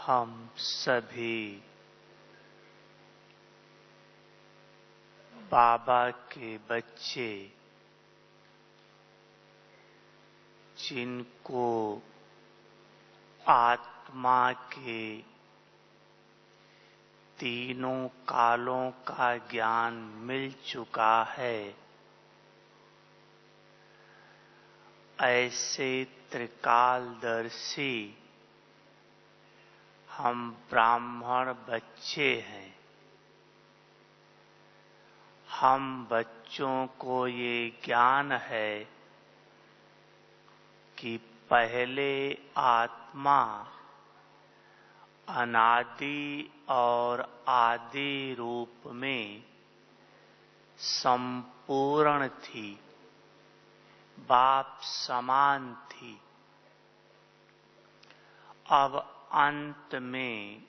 हम सभी बाबा के बच्चे, जिनको आत्मा के तीनों कालों का ज्ञान मिल चुका है, ऐसे त्रिकालदर्शी हम ब्राह्मण बच्चे हैं। हम बच्चों को ये ज्ञान है कि पहले आत्मा अनादि और आदि रूप में संपूर्ण थी, बाप समान थी। अब अंत में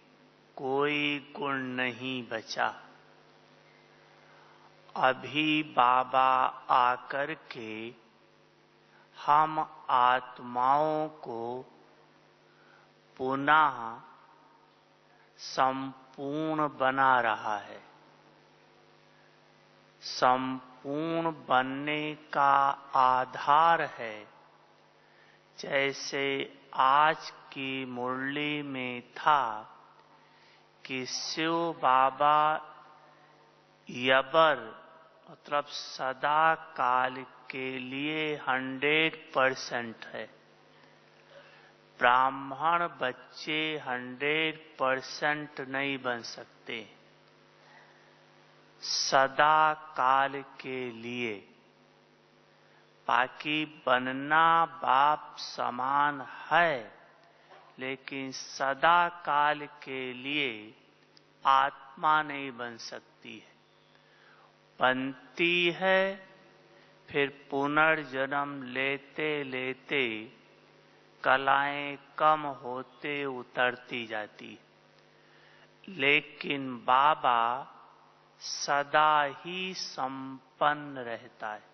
कोई गुण नहीं बचा। अभी बाबा आकर के हम आत्माओं को पुनः संपूर्ण बना रहा है। संपूर्ण बनने का आधार है, जैसे आज की मुरली में था कि शिव बाबा यबर मतलब सदा काल के लिए 100% है। ब्राह्मण बच्चे 100% नहीं बन सकते। सदा काल के लिए बाकी बनना बाप समान है, लेकिन सदा काल के लिए आत्मा नहीं बन सकती है। बनती है, फिर पुनर्जन्म लेते लेते कलाएं कम होते उतरती जाती, लेकिन बाबा सदा ही संपन्न रहता है।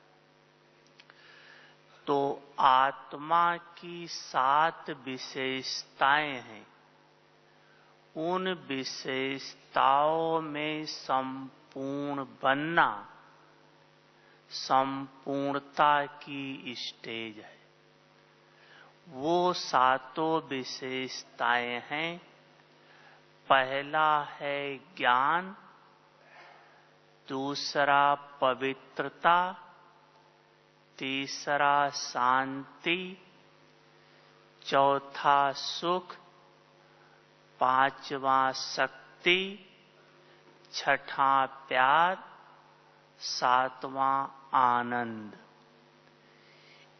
तो आत्मा की 7 विशेषताएं हैं। उन विशेषताओं में संपूर्ण बनना संपूर्णता की स्टेज है। वो 7 विशेषताएं हैं। पहला है ज्ञान, दूसरा पवित्रता, तीसरा शांति, चौथा सुख, पांचवा शक्ति, छठा प्यार, सातवां आनंद।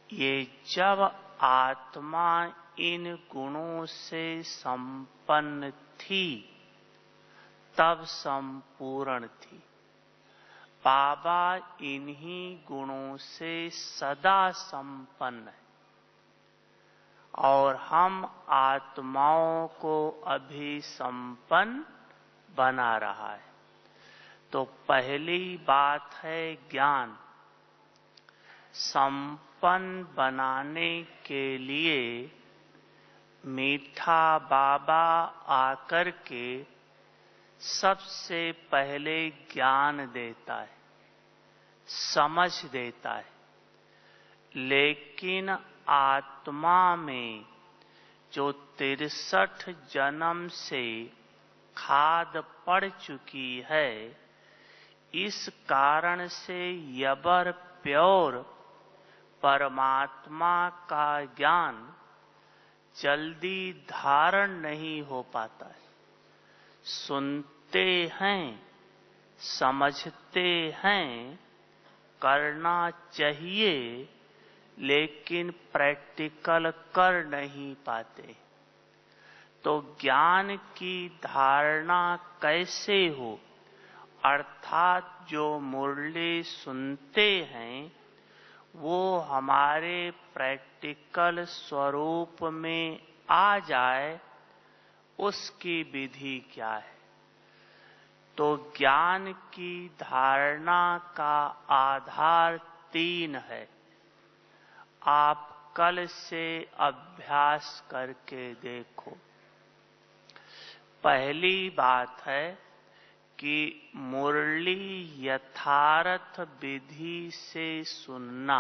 ये जब आत्मा इन गुणों से संपन्न थी, तब संपूर्ण थी। बाबा इन्हीं गुणों से सदा संपन्न है और हम आत्माओं को अभी संपन्न बना रहा है। तो पहली बात है ज्ञान। संपन्न बनाने के लिए मीठा बाबा आकर के सबसे पहले ज्ञान देता है, समझ देता है। लेकिन आत्मा में जो 63 जन्म से खाद पड़ चुकी है, इस कारण से यबर प्योर परमात्मा का ज्ञान जल्दी धारण नहीं हो पाता है। सुनते हैं, समझते हैं, करना चाहिए, लेकिन प्रैक्टिकल कर नहीं पाते। तो ज्ञान की धारणा कैसे हो? अर्थात जो मुरली सुनते हैं, वो हमारे प्रैक्टिकल स्वरूप में आ जाए, उसकी विधि क्या है? तो ज्ञान की धारणा का आधार 3 है। आप कल से अभ्यास करके देखो। पहली बात है कि मुरली यथार्थ विधि से सुनना।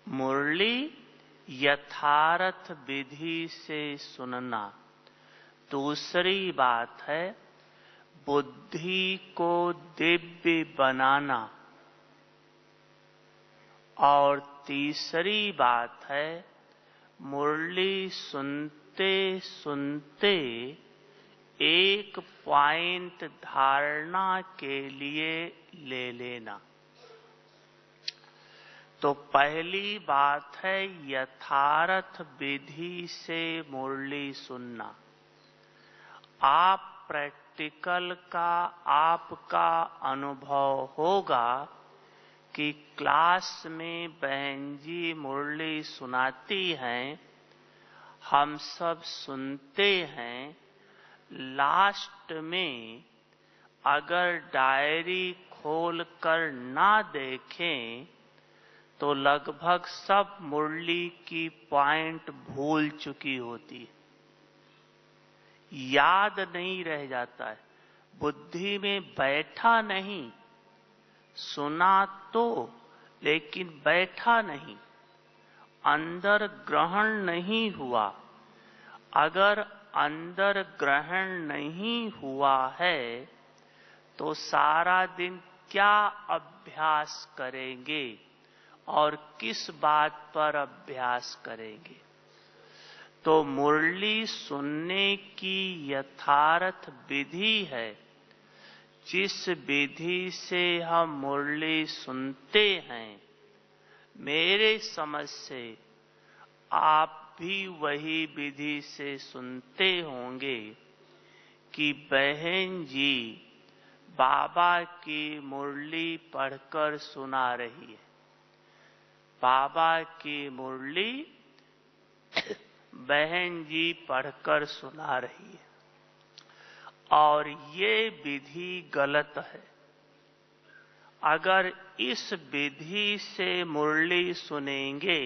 मुरली यथार्थ विधि से सुनना। दूसरी बात है बुद्धि को दिव्य बनाना। और तीसरी बात है मुरली सुनते सुनते एक पॉइंट धारणा के लिए ले लेना। तो पहली बात है यथार्थ विधि से मुरली सुनना। आप प्रैक्टिकल का आपका अनुभव होगा कि क्लास में बहन जी मुरली सुनाती हैं, हम सब सुनते हैं। लास्ट में अगर डायरी खोलकर ना देखें तो लगभग सब मुरली की पॉइंट भूल चुकी होती है, याद नहीं रह जाता है, बुद्धि में बैठा नहीं। सुना तो लेकिन बैठा नहीं, अंदर ग्रहण नहीं हुआ। अगर अंदर ग्रहण नहीं हुआ है तो सारा दिन क्या अभ्यास करेंगे और किस बात पर अभ्यास करेंगे। तो मुरली सुनने की यथार्थ विधि है। जिस विधि से हम मुरली सुनते हैं, मेरे समझ से आप भी वही विधि से सुनते होंगे कि बहन जी बाबा की मुरली पढ़कर सुना रही है। बाबा की मुरली बहन जी पढ़कर सुना रही है और ये विधि गलत है। अगर इस विधि से मुरली सुनेंगे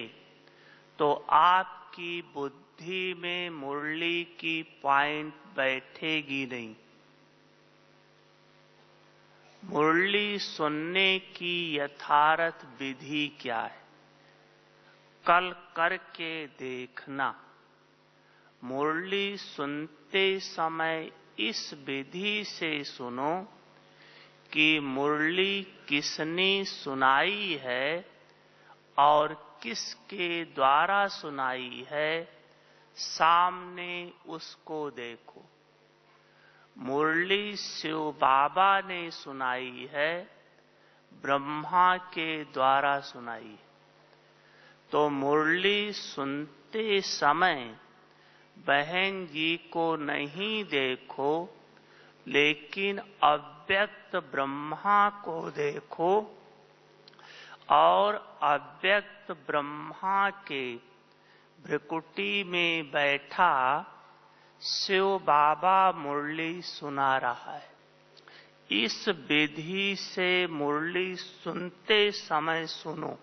तो आपकी बुद्धि में मुरली की पॉइंट बैठेगी नहीं। मुरली सुनने की यथार्थ विधि क्या है, कल करके देखना। मुरली सुनते समय इस विधि से सुनो कि मुरली किसने सुनाई है और किसके द्वारा सुनाई है, सामने उसको देखो। मुरली शिव बाबा ने सुनाई है, ब्रह्मा के द्वारा सुनाई है। तो मुरली सुनते समय बहन जी को नहीं देखो, लेकिन अव्यक्त ब्रह्मा को देखो और अव्यक्त ब्रह्मा के भ्रिकुटी में बैठा शिव बाबा मुरली सुना रहा है। इस विधि से मुरली सुनते समय सुनो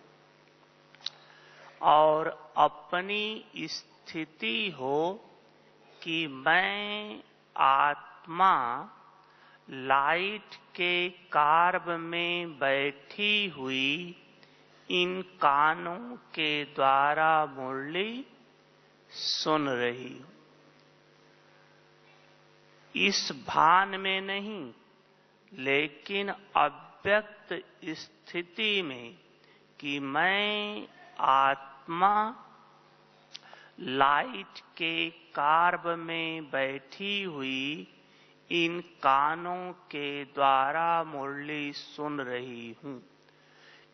और अपनी स्थिति हो कि मैं आत्मा लाइट के कार्ब में बैठी हुई इन कानों के द्वारा मुरली सुन रही हूं। इस भान में नहीं, लेकिन अव्यक्त स्थिति में कि मैं आत्मा लाइट के कार्ब में बैठी हुई इन कानों के द्वारा मुरली सुन रही हूं।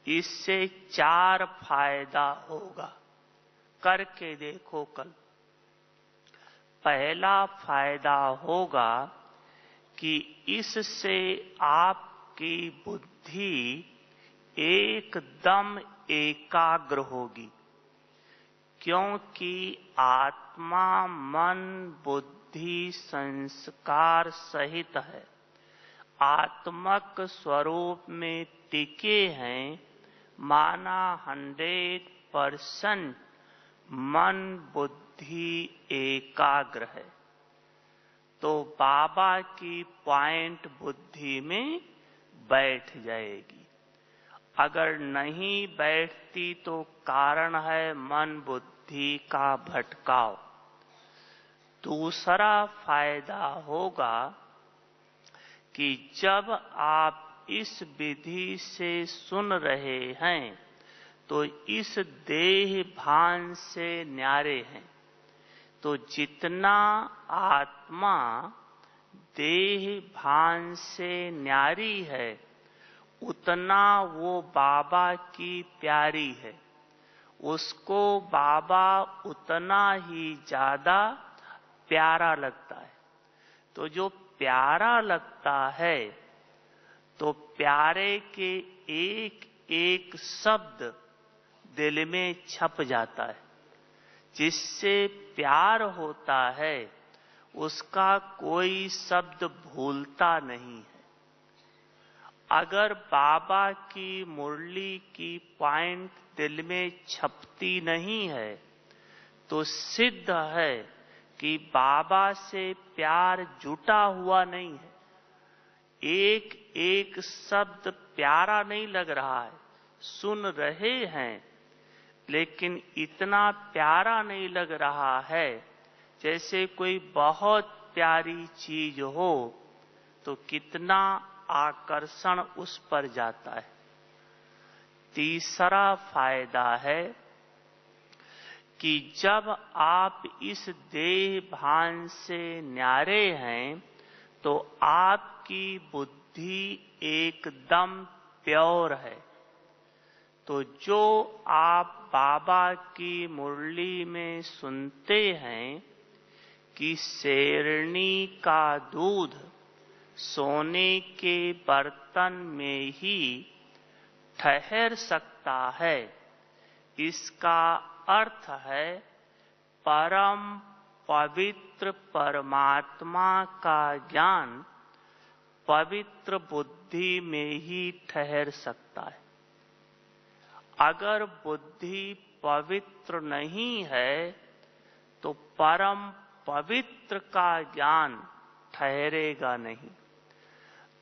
इससे 4 फायदा होगा, करके देखो कल। पहला फायदा होगा कि इससे आपकी बुद्धि एकदम एकाग्र होगी, क्योंकि आत्मा मन बुद्धि संस्कार सहित है, आत्मक स्वरूप में टिके हैं। माना 100% मन बुद्धि एकाग्र है। तो बाबा की पॉइंट बुद्धि में बैठ जाएगी। अगर नहीं बैठती तो कारण है मन बुद्धि का भटकाव। दूसरा फायदा होगा कि जब आप इस विधि से सुन रहे हैं तो इस देह भान से न्यारे हैं। तो जितना आत्मा देह भान से न्यारी है उतना वो बाबा की प्यारी है। उसको बाबा उतना ही ज्यादा प्यारा लगता है। तो जो प्यारा लगता है तो प्यारे के एक एक शब्द दिल में छप जाता है। जिससे प्यार होता है उसका कोई शब्द भूलता नहीं है। अगर बाबा की मुरली की पॉइंट दिल में छपती नहीं है तो सिद्ध है कि बाबा से प्यार जुटा हुआ नहीं है। एक एक शब्द प्यारा नहीं लग रहा है। सुन रहे हैं लेकिन इतना प्यारा नहीं लग रहा है जैसे कोई बहुत प्यारी चीज हो तो कितना आकर्षण उस पर जाता है। तीसरा फायदा है कि जब आप इस देह भान से न्यारे हैं तो आपकी बुद्धि एकदम प्योर है। तो जो आप बाबा की मुरली में सुनते हैं कि शेरनी का दूध सोने के बर्तन में ही ठहर सकता है, इसका अर्थ है परम पवित्र परमात्मा का ज्ञान पवित्र बुद्धि में ही ठहर सकता है। अगर बुद्धि पवित्र नहीं है तो परम पवित्र का ज्ञान ठहरेगा नहीं।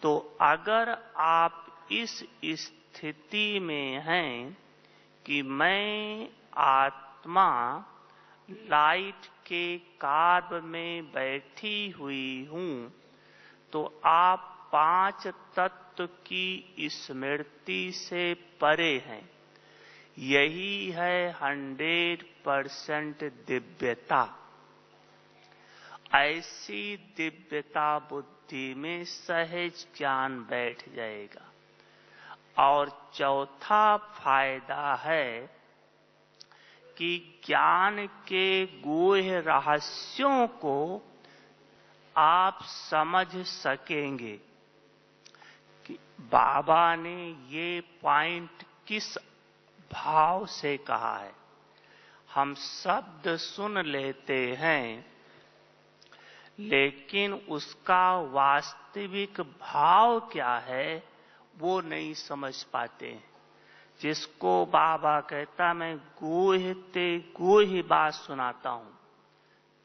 तो अगर आप इस स्थिति में हैं कि मैं आत्मा लाइट के कार्ब में बैठी हुई हूं तो आप 5 तत्व की स्मृति से परे हैं। यही है 100% दिव्यता। ऐसी दिव्यता बुद्धि में सहज ज्ञान बैठ जाएगा। और चौथा फायदा है कि ज्ञान के गूढ़ रहस्यों को आप समझ सकेंगे कि बाबा ने ये पॉइंट किस भाव से कहा है। हम शब्द सुन लेते हैं लेकिन उसका वास्तविक भाव क्या है वो नहीं समझ पाते हैं। जिसको बाबा कहता मैं गूढ़ ते गूढ़ बात सुनाता हूं।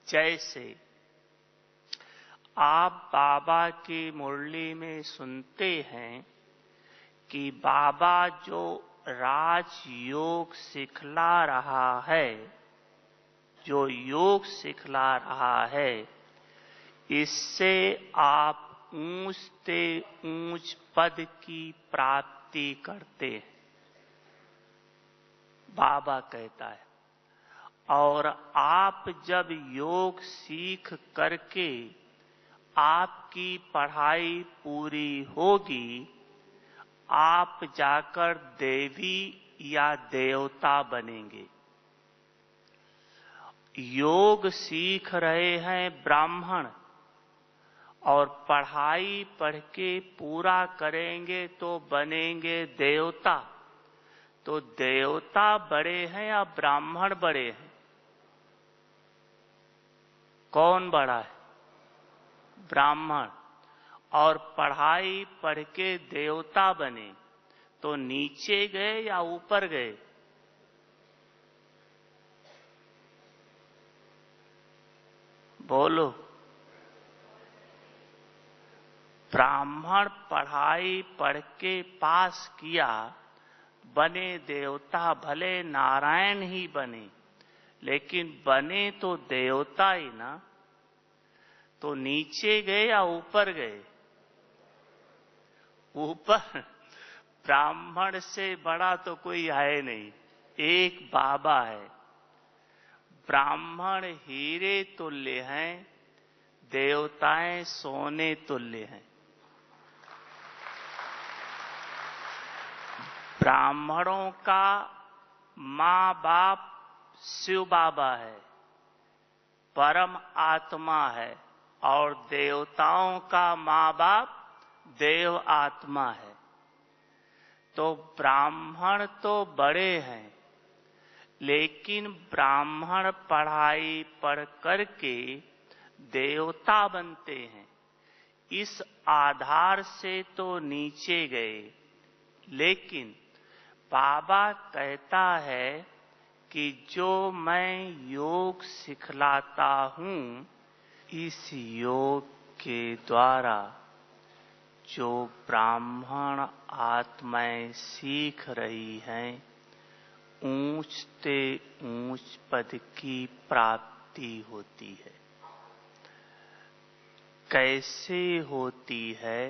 जैसे आप बाबा की मुरली में सुनते हैं कि बाबा जो राजयोग सिखला रहा है, जो योग सिखला रहा है, इससे आप ऊंच से ऊंच पद की प्राप्ति करते हैं, बाबा कहता है। और आप जब योग सीख करके आपकी पढ़ाई पूरी होगी, आप जाकर देवी या देवता बनेंगे। योग सीख रहे हैं ब्राह्मण और पढ़ाई पढ़ के पूरा करेंगे तो बनेंगे देवता। तो देवता बड़े हैं या ब्राह्मण बड़े हैं? कौन बड़ा है? ब्राह्मण। और पढ़ाई पढ़ के देवता बने तो नीचे गए या ऊपर गए? बोलो। ब्राह्मण पढ़ाई पढ़ के पास किया, बने देवता, भले नारायण ही बने, लेकिन बने तो देवता ही ना। तो नीचे गए या ऊपर गए? ऊपर। ब्राह्मण से बड़ा तो कोई है नहीं, एक बाबा है। ब्राह्मण हीरे तुल्य हैं, देवताएं सोने तुल्य हैं। ब्राह्मणों का माँ बाप शिव बाबा है, परम आत्मा है, और देवताओं का माँ बाप देव आत्मा है। तो ब्राह्मण तो बड़े हैं, लेकिन ब्राह्मण पढ़ाई पढ़ करके देवता बनते हैं, इस आधार से तो नीचे गए। लेकिन बाबा कहता है कि जो मैं योग सिखलाता हूं, इस योग के द्वारा जो ब्राह्मण आत्माएं सीख रही हैं, ऊंच से ऊंच पद की प्राप्ति होती है। कैसे होती है?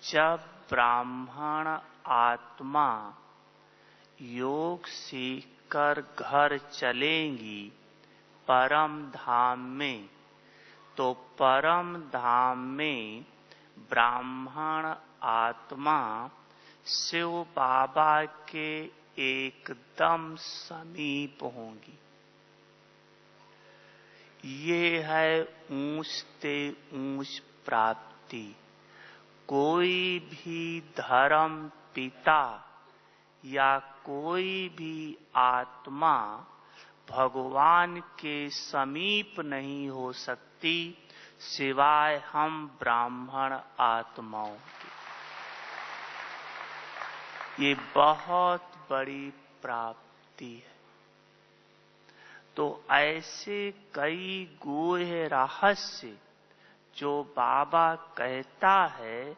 जब ब्राह्मण आत्मा योग सीखकर घर चलेंगी परम धाम में, तो परम धाम में ब्राह्मण आत्मा शिव बाबा के एकदम समीप होंगी। ये है ऊंच से ऊंच प्राप्ति। कोई भी धर्म पिता या कोई भी आत्मा भगवान के समीप नहीं हो सकती सिवाय हम ब्राह्मण आत्माओं के। ये बहुत बड़ी प्राप्ति है। तो ऐसे कई गूढ़ रहस्य जो बाबा कहता है,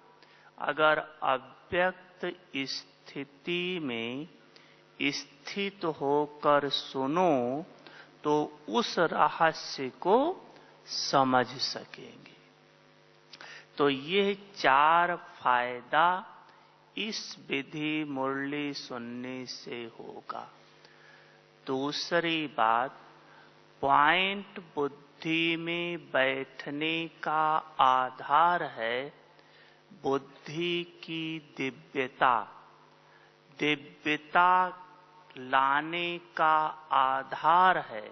अगर अव्यक्त स्थिति में स्थित होकर सुनो तो उस रहस्य को समझ सकेंगे। तो ये 4 फायदा इस विधि मुरली सुनने से होगा। दूसरी बात, पॉइंट बुद्धि में बैठने का आधार है बुद्धि की दिव्यता। दिव्यता लाने का आधार है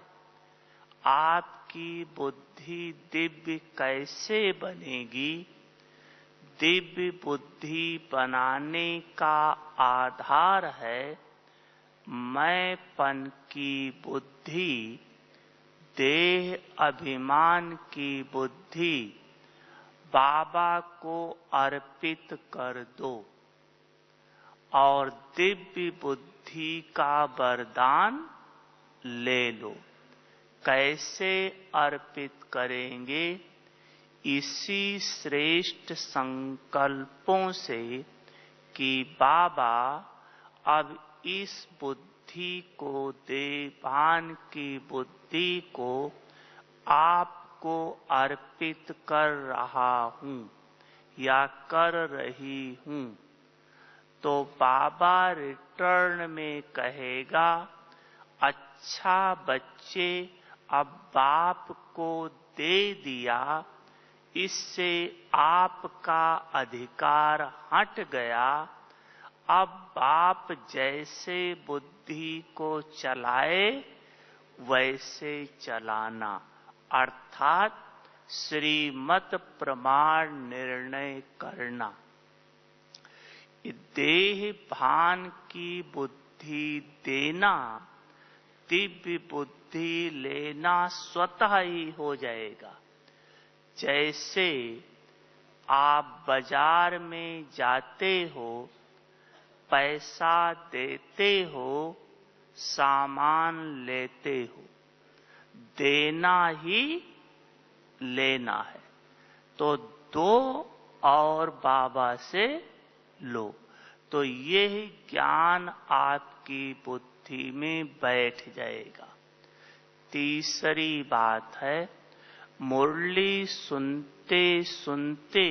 आपकी बुद्धि दिव्य कैसे बनेगी? दिव्य बुद्धि बनाने का आधार है मैंपन की बुद्धि, देह अभिमान की बुद्धि बाबा को अर्पित कर दो और दिव्य बुद्धि का वरदान ले लो। कैसे अर्पित करेंगे? इसी श्रेष्ठ संकल्पों से कि बाबा अब इस बुद्धि को, देवान की बुद्धि को आपको अर्पित कर रहा हूं या कर रही हूं। तो बाबा रिटर्न में कहेगा, अच्छा बच्चे, अब बाप को दे दिया, इससे आपका अधिकार हट गया। अब बाप जैसे बुद्धि को चलाए वैसे चलाना, अर्थात श्रीमत प्रमाण निर्णय करना। देह भान की बुद्धि देना, दिव्य बुद्धि लेना स्वतः ही हो जाएगा। जैसे आप बाजार में जाते हो, पैसा देते हो, सामान लेते हो, देना ही लेना है। तो 2 और बाबा से लो। तो यह ज्ञान आपकी बुद्धि में बैठ जाएगा। तीसरी बात है, मुरली सुनते सुनते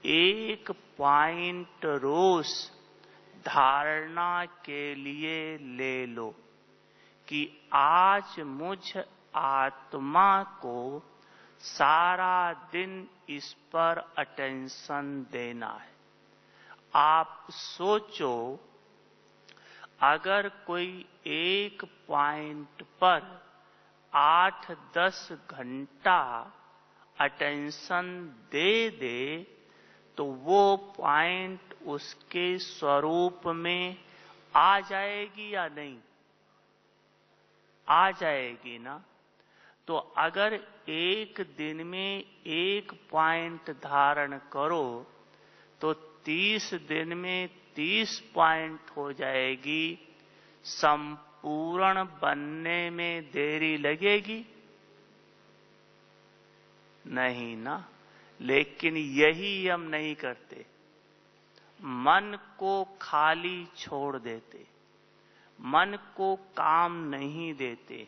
एक पॉइंट रोज धारणा के लिए ले लो कि आज मुझ आत्मा को सारा दिन इस पर अटेंशन देना है। आप सोचो, अगर कोई एक पॉइंट पर 8-10 घंटा अटेंशन दे दे तो वो पॉइंट उसके स्वरूप में आ जाएगी या नहीं? आ जाएगी ना। तो अगर एक दिन में एक पॉइंट धारण करो तो 30 दिन में 30 पॉइंट हो जाएगी। संपूर्ण बनने में देरी लगेगी? नहीं ना। लेकिन यही हम नहीं करते, मन को खाली छोड़ देते, मन को काम नहीं देते।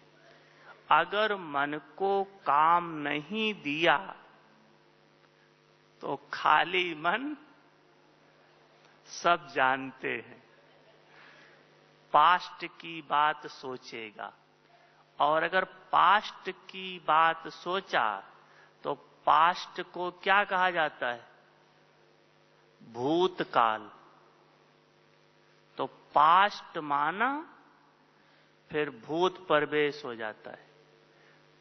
अगर मन को काम नहीं दिया तो खाली मन सब जानते हैं, पास्ट की बात सोचेगा। और अगर पास्ट की बात सोचा तो पास्ट को क्या कहा जाता है? भूतकाल। तो पास्ट माना फिर भूत प्रवेश हो जाता है।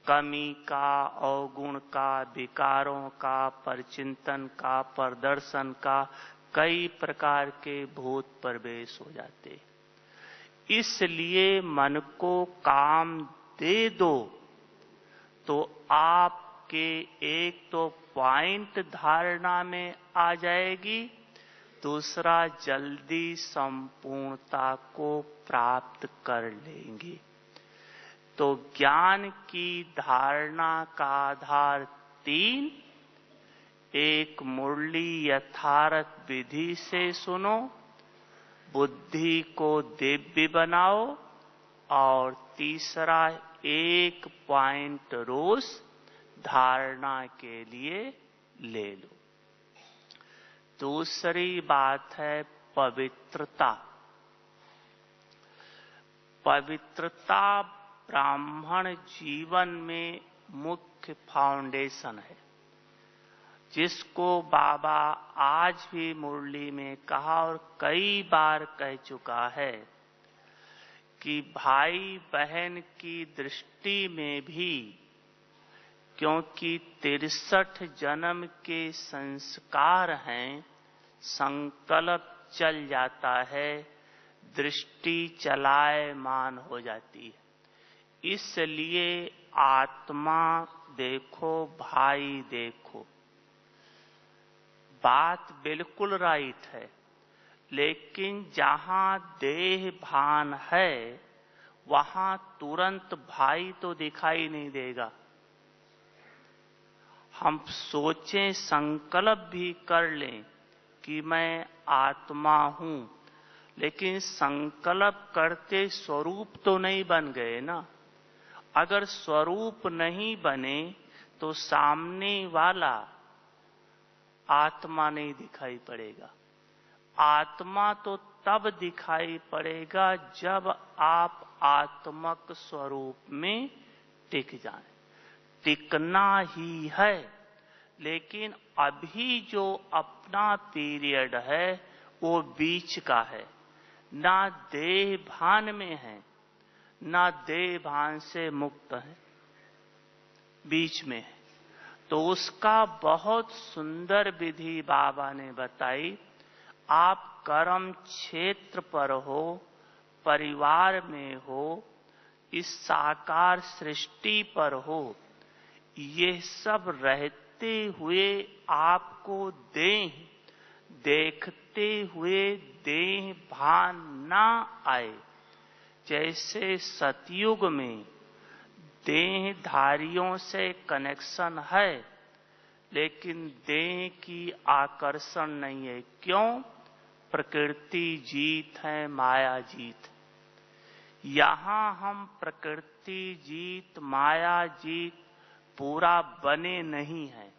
कमी का, अवगुण का, विकारों का, परचिंतन का, प्रदर्शन का, कई प्रकार के भूत प्रवेश हो जाते। इसलिए मन को काम दे दो तो आपके एक तो पॉइंट धारणा में आ जाएगी, दूसरा जल्दी संपूर्णता को प्राप्त कर लेंगे। तो ज्ञान की धारणा का आधार 3, एक मुरली यथार्थ विधि से सुनो, बुद्धि को दिव्य बनाओ, और तीसरा एक पॉइंट रोज धारणा के लिए ले लो। दूसरी बात है पवित्रता। पवित्रता ब्राह्मण जीवन में मुख्य फाउंडेशन है, जिसको बाबा आज भी मुरली में कहा और कई बार कह चुका है कि भाई बहन की दृष्टि में भी, क्योंकि 63 जन्म के संस्कार हैं, संकल्प चल जाता है, दृष्टि चलायमान हो जाती है। इसलिए आत्मा देखो, भाई देखो। बात बिल्कुल राइट है, लेकिन जहां देह भान है वहां तुरंत भाई तो दिखाई नहीं देगा। हम सोचें, संकल्प भी कर लें कि मैं आत्मा हूं, लेकिन संकल्प करते स्वरूप तो नहीं बन गए ना। अगर स्वरूप नहीं बने तो सामने वाला आत्मा नहीं दिखाई पड़ेगा। आत्मा तो तब दिखाई पड़ेगा जब आप आत्मक स्वरूप में टिक जाएं। टिकना ही है, लेकिन अभी जो अपना पीरियड है वो बीच का है, ना देह भान में है, ना देह भान से मुक्त है, बीच में है। तो उसका बहुत सुंदर विधि बाबा ने बताई। आप कर्म क्षेत्र पर हो, परिवार में हो, इस साकार सृष्टि पर हो, ये सब रहते हुए आपको देह देखते हुए देह भान ना आए। जैसे सतयुग में देहधारियों से कनेक्शन है, लेकिन देह की आकर्षण नहीं है। क्यों? प्रकृति जीत है, माया जीत। यहां हम प्रकृति जीत, माया जीत पूरा बने नहीं हैं,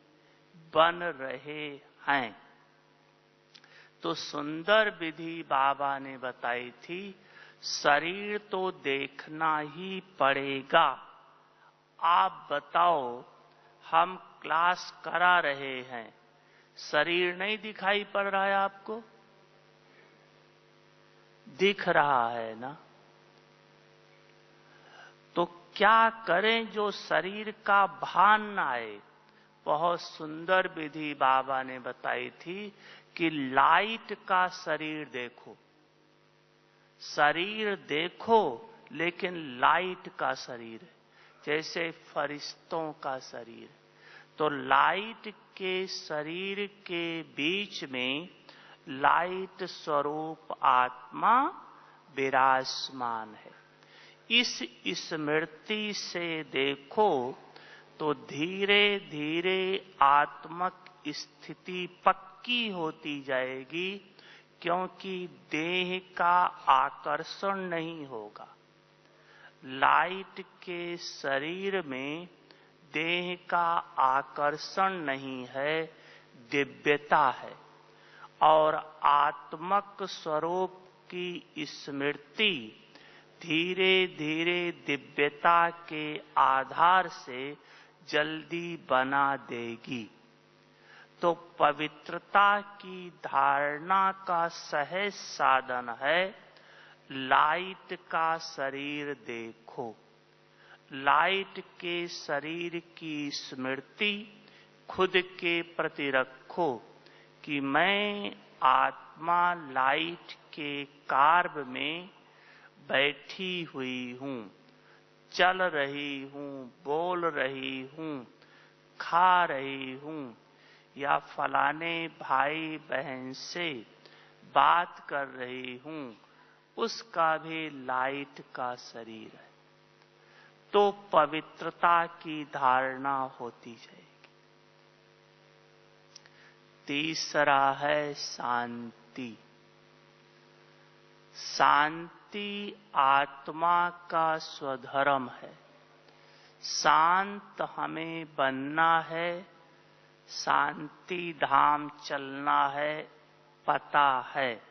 बन रहे हैं। तो सुंदर विधि बाबा ने बताई थी, शरीर तो देखना ही पड़ेगा। आप बताओ, हम क्लास करा रहे हैं, शरीर नहीं दिखाई पड़ रहा है आपको? दिख रहा है ना? तो क्या करें जो शरीर का भान न आए? बहुत सुंदर विधि बाबा ने बताई थी कि लाइट का शरीर देखो। शरीर देखो लेकिन लाइट का शरीर है, जैसे फरिश्तों का शरीर। तो लाइट के शरीर के बीच में लाइट स्वरूप आत्मा विराजमान है। इस स्मृति से देखो तो धीरे धीरे आत्मक स्थिति पक्की होती जाएगी, क्योंकि देह का आकर्षण नहीं होगा। लाइट के शरीर में देह का आकर्षण नहीं है, दिव्यता है। और आत्मक स्वरूप की स्मृति धीरे धीरे दिव्यता के आधार से जल्दी बना देगी। तो पवित्रता की धारणा का सहज साधन है, लाइट का शरीर देखो। लाइट के शरीर की स्मृति खुद के प्रति रखो कि मैं आत्मा लाइट के कार्य में बैठी हुई हूँ, चल रही हूँ, बोल रही हूँ, खा रही हूँ, या फलाने भाई बहन से बात कर रही हूँ, उसका भी लाइट का शरीर है। तो पवित्रता की धारणा होती जाएगी। तीसरा है शांति। शांति आत्मा का स्वधर्म है। शांत हमें बनना है, शांति धाम चलना है, पता है।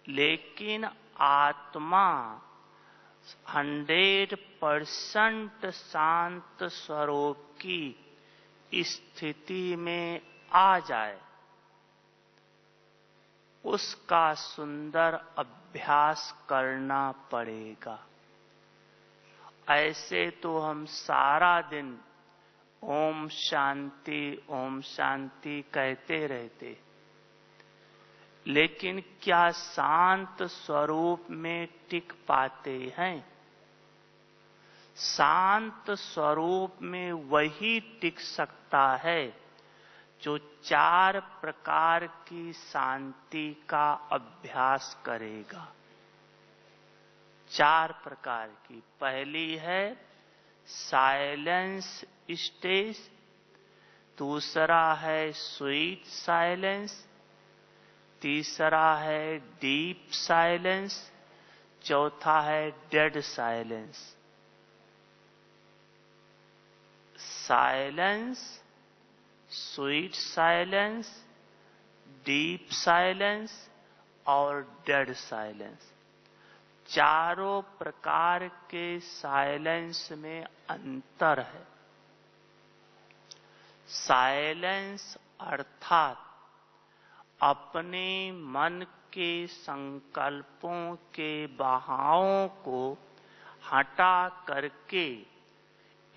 लेकिन आत्मा 100% शांत स्वरूप की स्थिति में आ जाए, उसका सुंदर अभ्यास करना पड़ेगा। ऐसे तो हम सारा दिन ओम शांति कहते रहते, लेकिन क्या शांत स्वरूप में टिक पाते हैं? शांत स्वरूप में वही टिक सकता है जो 4 प्रकार की शांति का अभ्यास करेगा। 4 प्रकार की। पहली है साइलेंस स्टेज, दूसरा है स्वीट साइलेंस, तीसरा है डीप साइलेंस, चौथा है dead silence. Silence, sweet silence, deep silence और डेड साइलेंस। चारों प्रकार के साइलेंस में अंतर है। साइलेंस अर्थात अपने मन के संकल्पों के बहावों को हटा करके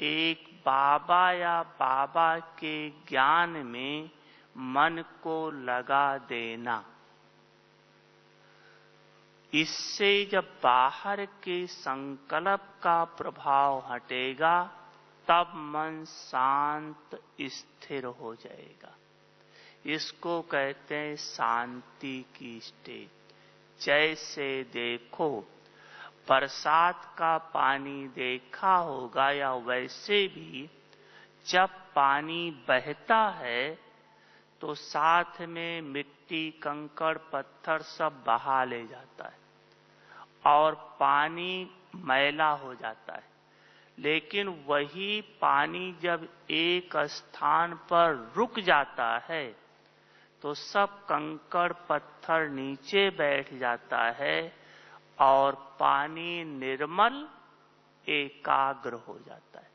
एक बाबा या बाबा के ज्ञान में मन को लगा देना। इससे जब बाहर के संकल्प का प्रभाव हटेगा, तब मन शांत स्थिर हो जाएगा। इसको कहते हैं शांति की स्टेज। जैसे देखो, बरसात का पानी देखा होगा, या वैसे भी जब पानी बहता है तो साथ में मिट्टी, कंकड़, पत्थर सब बहा ले जाता है और पानी मैला हो जाता है। लेकिन वही पानी जब एक स्थान पर रुक जाता है तो सब कंकड़ पत्थर नीचे बैठ जाता है और पानी निर्मल एकाग्र हो जाता है।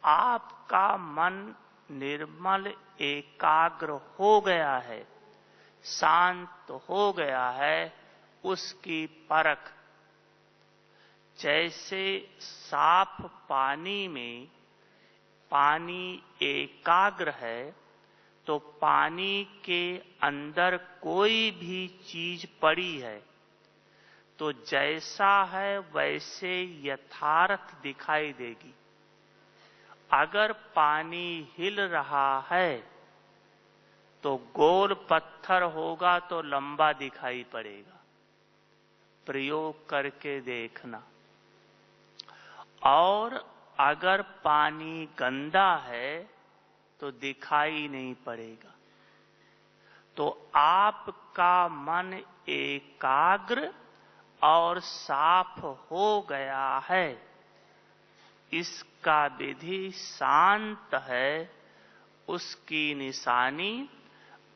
आपका मन निर्मल एकाग्र हो गया है, शांत हो गया है, उसकी परख जैसे साफ पानी में पानी एकाग्र है तो पानी के अंदर कोई भी चीज पड़ी है तो जैसा है वैसे यथार्थ दिखाई देगी। अगर पानी हिल रहा है तो गोल पत्थर होगा तो लंबा दिखाई पड़ेगा। प्रयोग करके देखना। और अगर पानी गंदा है तो दिखाई नहीं पड़ेगा। तो आपका मन एकाग्र और साफ हो गया है, इसका विधि शांत है, उसकी निशानी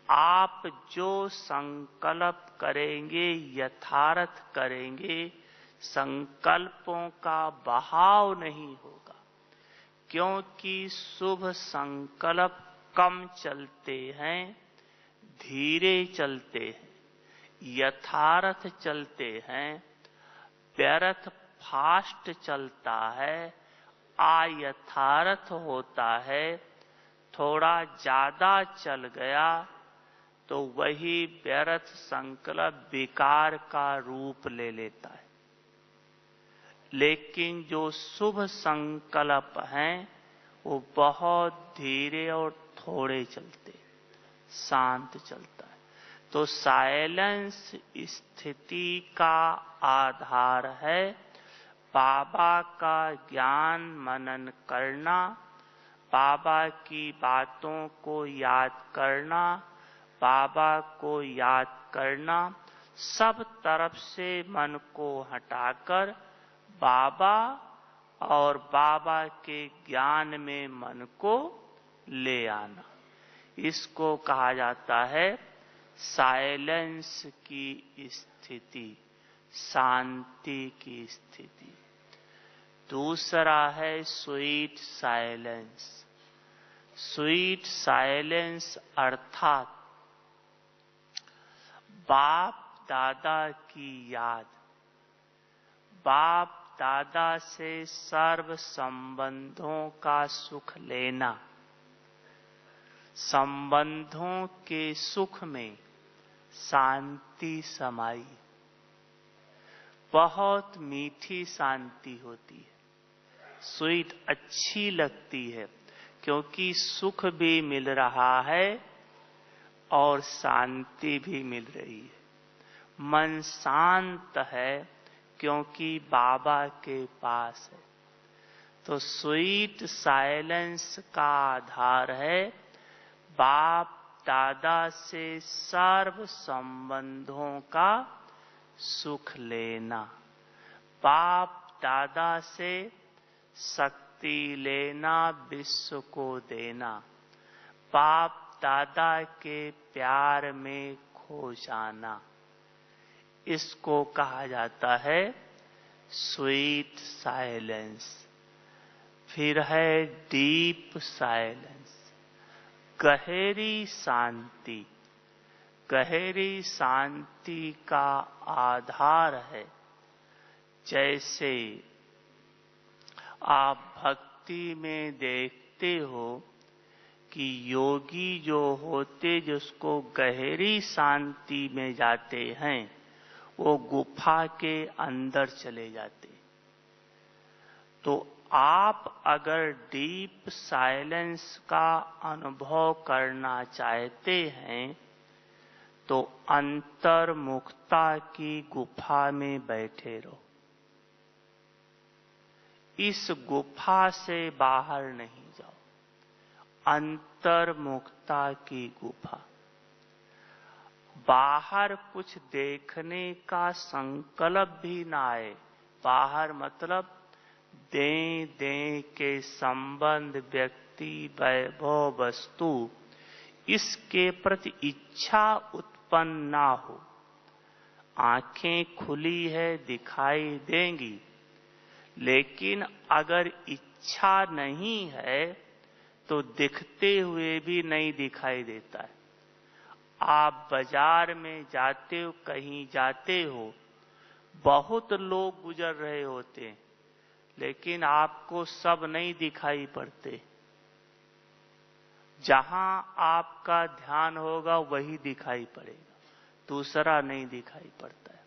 आप जो संकल्प करेंगे यथार्थ करेंगे, संकल्पों का बहाव नहीं होगा। क्योंकि शुभ संकल्प कम चलते हैं, धीरे चलते हैं, यथार्थ चलते हैं। व्यर्थ फास्ट चलता है, अयथार्थ होता है। थोड़ा ज्यादा चल गया तो वही व्यर्थ संकल्प विकार का रूप ले लेता है। लेकिन जो शुभ संकल्प हैं वो बहुत धीरे और थोड़े चलते, शांत चलता है। तो साइलेंस स्थिति का आधार है। बाबा का ज्ञान मनन करना, बाबा की बातों को याद करना, बाबा को याद करना, सब तरफ से मन को हटाकर बाबा और बाबा के ज्ञान में मन को ले आना, इसको कहा जाता है साइलेंस की स्थिति, शांति की स्थिति। दूसरा है स्वीट साइलेंस। स्वीट साइलेंस अर्थात बाप दादा की याद, बाप दादा से सर्व संबंधों का सुख लेना, संबंधों के सुख में शांति समाई। बहुत मीठी शांति होती है, स्वीट अच्छी लगती है, क्योंकि सुख भी मिल रहा है और शांति भी मिल रही है। मन शांत है क्योंकि बाबा के पास है। तो स्वीट साइलेंस का आधार है बाप दादा से सर्व संबंधों का सुख लेना, बाप दादा से शक्ति लेना, विश्व को देना, बाप दादा के प्यार में खो जाना, इसको कहा जाता है स्वीट साइलेंस। फिर है डीप साइलेंस, गहरी शांति। गहरी शांति का आधार है जैसे आप भक्ति में देखते हो कि योगी जो होते, जिसको गहरी शांति में जाते हैं, वो गुफा के अंदर चले जाते। तो आप अगर डीप साइलेंस का अनुभव करना चाहते हैं तो अंतर्मुखता की गुफा में बैठे रहो। इस गुफा से बाहर नहीं जाओ। अंतर्मुखता की गुफा। बाहर कुछ देखने का संकल्प भी ना आए। बाहर मतलब दें दें के संबंध, व्यक्ति, वैभव, वस्तु, इसके प्रति इच्छा उत्पन्न ना हो। आंखें खुली है, दिखाई देंगी, लेकिन अगर इच्छा नहीं है तो दिखते हुए भी नहीं दिखाई देता है। आप बाजार में जाते हो, कहीं जाते हो, बहुत लोग गुजर रहे होते हैं, लेकिन आपको सब नहीं दिखाई पड़ते। जहां आपका ध्यान होगा वही दिखाई पड़ेगा, दूसरा नहीं दिखाई पड़ता है।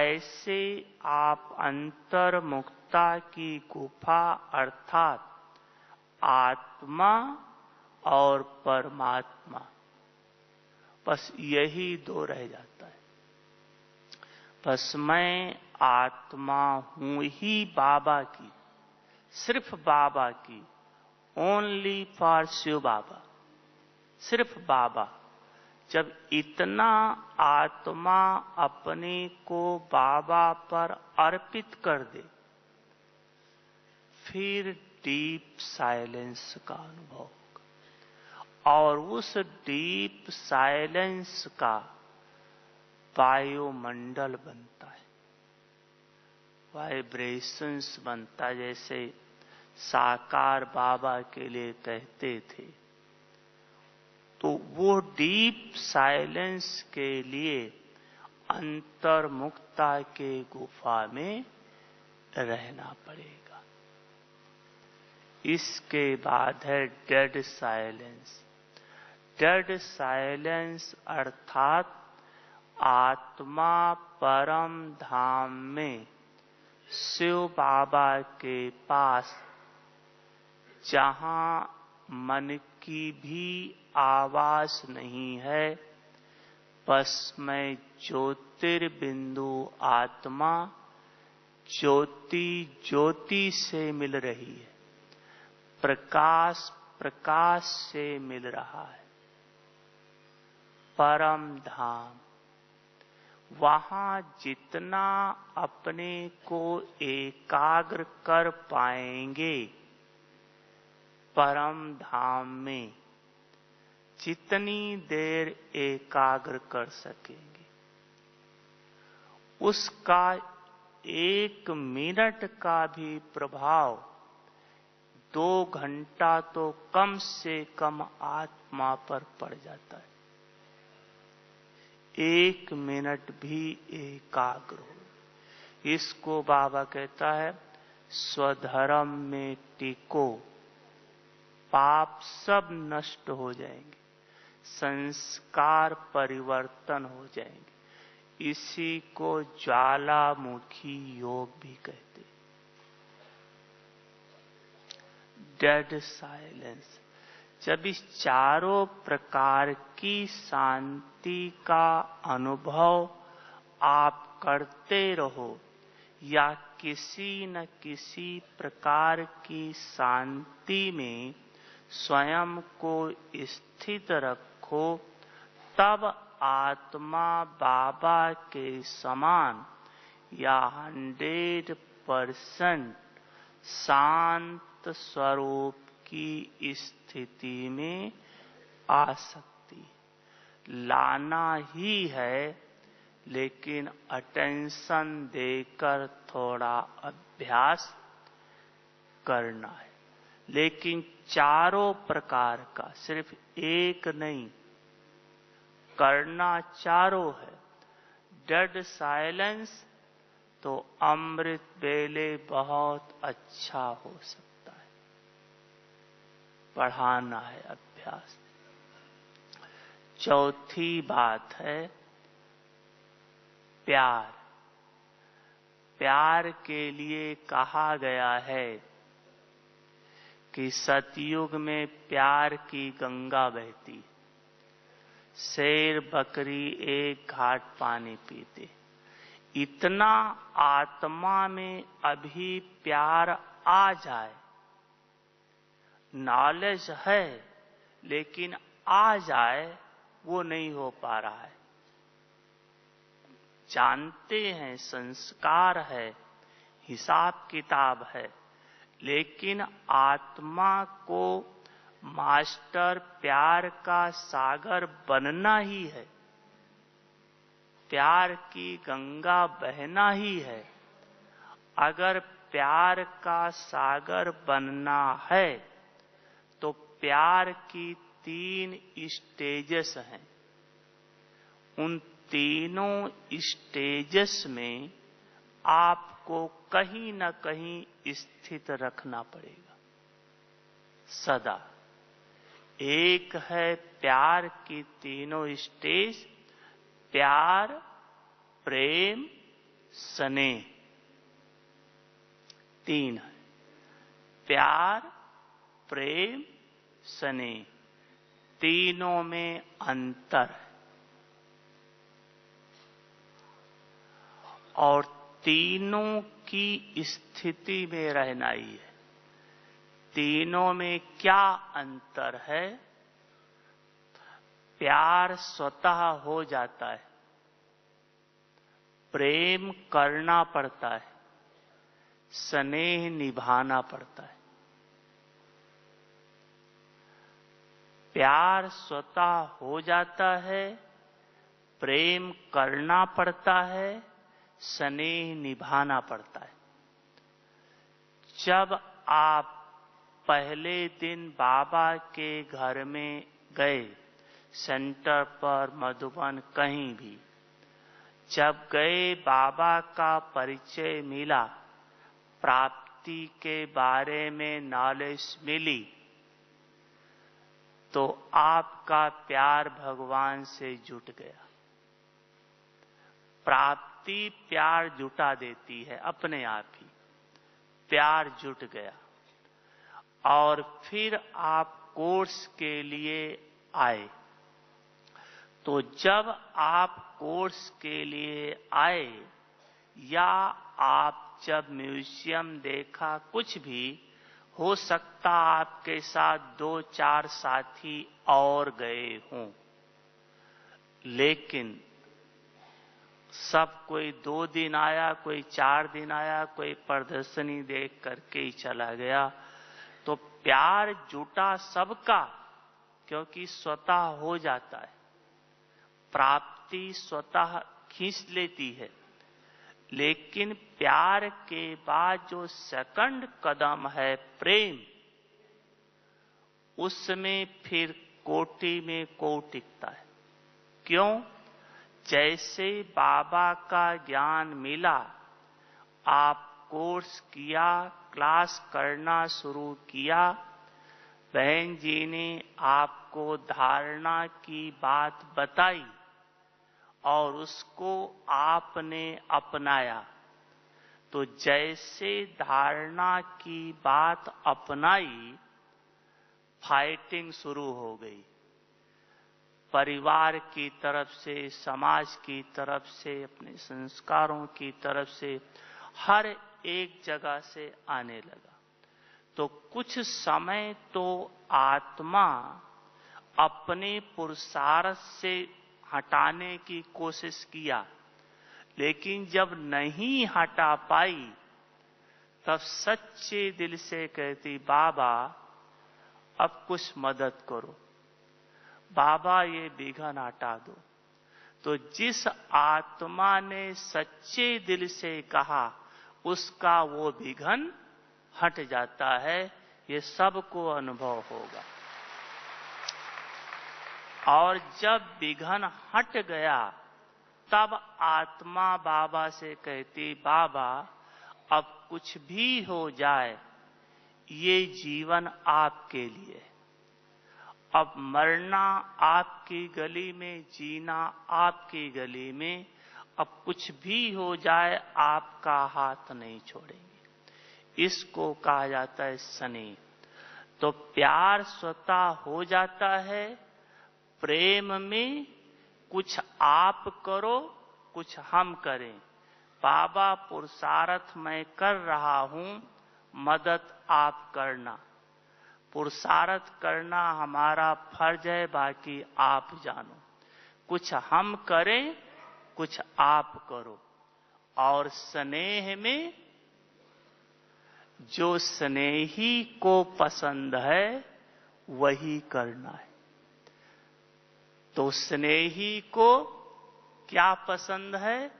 ऐसे आप अंतर्मुखता की गुफा अर्थात आत्मा और परमात्मा, बस यही दो रह जाता है। बस मैं आत्मा हूं ही बाबा की, सिर्फ बाबा की, ओनली फॉर शिव बाबा, सिर्फ बाबा। जब इतना आत्मा अपने को बाबा पर अर्पित कर दे, फिर डीप साइलेंस का अनुभव होगा। और उस डीप साइलेंस का वायुमंडल बनता है, वाइब्रेशंस बनता है। जैसे साकार बाबा के लिए कहते थे, तो वो डीप साइलेंस के लिए अंतर्मुखता के गुफा में रहना पड़ेगा। इसके बाद है डेड साइलेंस। डेड साइलेंस अर्थात आत्मा परम धाम में शिव बाबा के पास, जहां मन की भी आवाज नहीं है, बस मैं ज्योतिर्बिंदु आत्मा ज्योति ज्योति से मिल रही है, प्रकाश प्रकाश से मिल रहा है। परम धाम, वहां जितना अपने को एकाग्र कर पाएंगे, परम धाम में जितनी देर एकाग्र कर सकेंगे, उसका 1 मिनट का भी प्रभाव 2 घंटा तो कम से कम आत्मा पर पड़ जाता है। 1 मिनट भी एकाग्र हो, इसको बाबा कहता है स्वधर्म में टिको, पाप सब नष्ट हो जाएंगे, संस्कार परिवर्तन हो जाएंगे। इसी को ज्वालामुखी योग भी कहते हैं। डेड साइलेंस, जब इस चारों प्रकार की शांति का अनुभव आप करते रहो, या किसी न किसी प्रकार की शांति में स्वयं को स्थित रखो, तब आत्मा बाबा के समान या 100% शांत स्वरूप की स्थिति में आ सकती। लाना ही है, लेकिन अटेंशन देकर थोड़ा अभ्यास करना है। लेकिन चारों प्रकार का, सिर्फ एक नहीं, करना चारों है। डेड साइलेंस तो अमृत वेले बहुत अच्छा हो सकता है, बढ़ाना है अभ्यास। चौथी बात है प्यार। प्यार के लिए कहा गया है कि सतयुग में प्यार की गंगा बहती, शेर बकरी एक घाट पानी पीते। इतना आत्मा में अभी प्यार आ जाए, नॉलेज है लेकिन आ जाए वो नहीं हो पा रहा है। जानते हैं, संस्कार है, हिसाब किताब है, लेकिन आत्मा को मास्टर प्यार का सागर बनना ही है, प्यार की गंगा बहना ही है। अगर प्यार का सागर बनना है तो प्यार की 3 स्टेजेस हैं। उन तीनों स्टेजेस में आपको कहीं न कहीं स्थित रखना पड़ेगा सदा। एक है प्यार की तीनों स्टेज, प्यार, प्रेम, स्नेह। 3 है, प्यार, प्रेम, स्नेह। तीनों में अंतर है और तीनों की स्थिति में रहना ही है। तीनों में क्या अंतर है? प्यार स्वतः हो जाता है, प्रेम करना पड़ता है, स्नेह निभाना पड़ता है। प्यार स्वतः हो जाता है, प्रेम करना पड़ता है, स्नेह निभाना पड़ता है। जब आप पहले दिन बाबा के घर में गए, सेंटर पर, मधुबन, कहीं भी जब गए, बाबा का परिचय मिला, प्राप्ति के बारे में नॉलेज मिली, तो आपका प्यार भगवान से जुट गया। प्राप्ति प्यार जुटा देती है, अपने आप ही प्यार जुट गया। और फिर आप कोर्स के लिए आए। तो जब आप कोर्स के लिए आए या आप जब म्यूजियम देखा, कुछ भी हो सकता, आपके साथ 2-4 साथी और गए हों, लेकिन सब कोई 2 दिन आया, कोई 4 दिन आया, कोई प्रदर्शनी देख करके ही चला गया। तो प्यार जुटा सबका, क्योंकि स्वतः हो जाता है, प्राप्ति स्वतः खींच लेती है। लेकिन प्यार के बाद जो सेकंड कदम है प्रेम, उसमें फिर कोटि में कोटि टिकता है। क्यों? जैसे बाबा का ज्ञान मिला, आप कोर्स किया, क्लास करना शुरू किया, बहन जी ने आपको धारणा की बात बताई और उसको आपने अपनाया। तो जैसे धारणा की बात अपनाई, फाइटिंग शुरू हो गई। परिवार की तरफ से, समाज की तरफ से, अपने संस्कारों की तरफ से, हर एक जगह से आने लगा। तो कुछ समय तो आत्मा अपने पुरुषार्थ से हटाने की कोशिश किया, लेकिन जब नहीं हटा पाई, तब सच्चे दिल से कहती, बाबा अब कुछ मदद करो, बाबा ये विघन हटा दो। तो जिस आत्मा ने सच्चे दिल से कहा, उसका वो विघन हट जाता है। ये सबको अनुभव होगा। और जब विघन हट गया, तब आत्मा बाबा से कहती, बाबा अब कुछ भी हो जाए, ये जीवन आपके लिए। अब मरना आपकी गली में, जीना आपकी गली में। अब कुछ भी हो जाए, आपका हाथ नहीं छोड़ेंगे। इसको कहा जाता है स्नेह। तो प्यार स्वतः हो जाता है। प्रेम में कुछ आप करो, कुछ हम करें। बाबा पुरुषार्थ मैं कर रहा हूं, मदद आप करना। पुरुषार्थ करना हमारा फर्ज है, बाकी आप जानो। कुछ हम करें, कुछ आप करो। और स्नेह में जो स्नेही को पसंद है वही करना है। तो स्नेही को क्या पसंद है?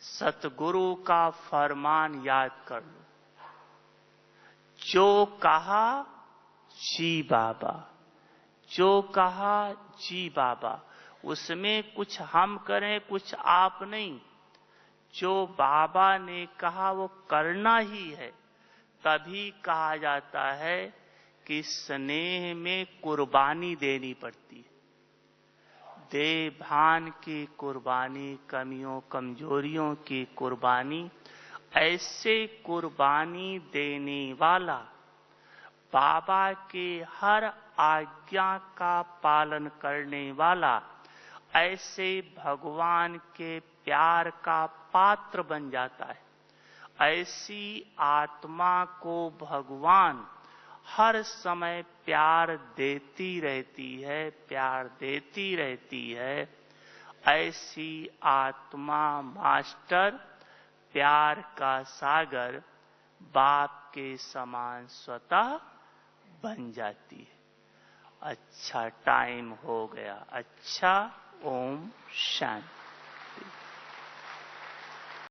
सतगुरु का फरमान याद कर लो, जो कहा जी बाबा, जो कहा जी बाबा। उसमें कुछ हम करें, कुछ आप नहीं। जो बाबा ने कहा वो करना ही है। तभी कहा जाता है कि स्नेह में कुर्बानी देनी पड़ती है। देह भान की कुर्बानी, कमियों कमजोरियों की कुर्बानी। ऐसे कुर्बानी देने वाला, बाबा के हर आज्ञा का पालन करने वाला, ऐसे भगवान के प्यार का पात्र बन जाता है। ऐसी आत्मा को भगवान हर समय प्यार देती रहती है, प्यार देती रहती है। ऐसी आत्मा मास्टर, प्यार का सागर, बाप के समान स्वतः बन जाती है। अच्छा, टाइम हो गया। अच्छा, ओम शांति।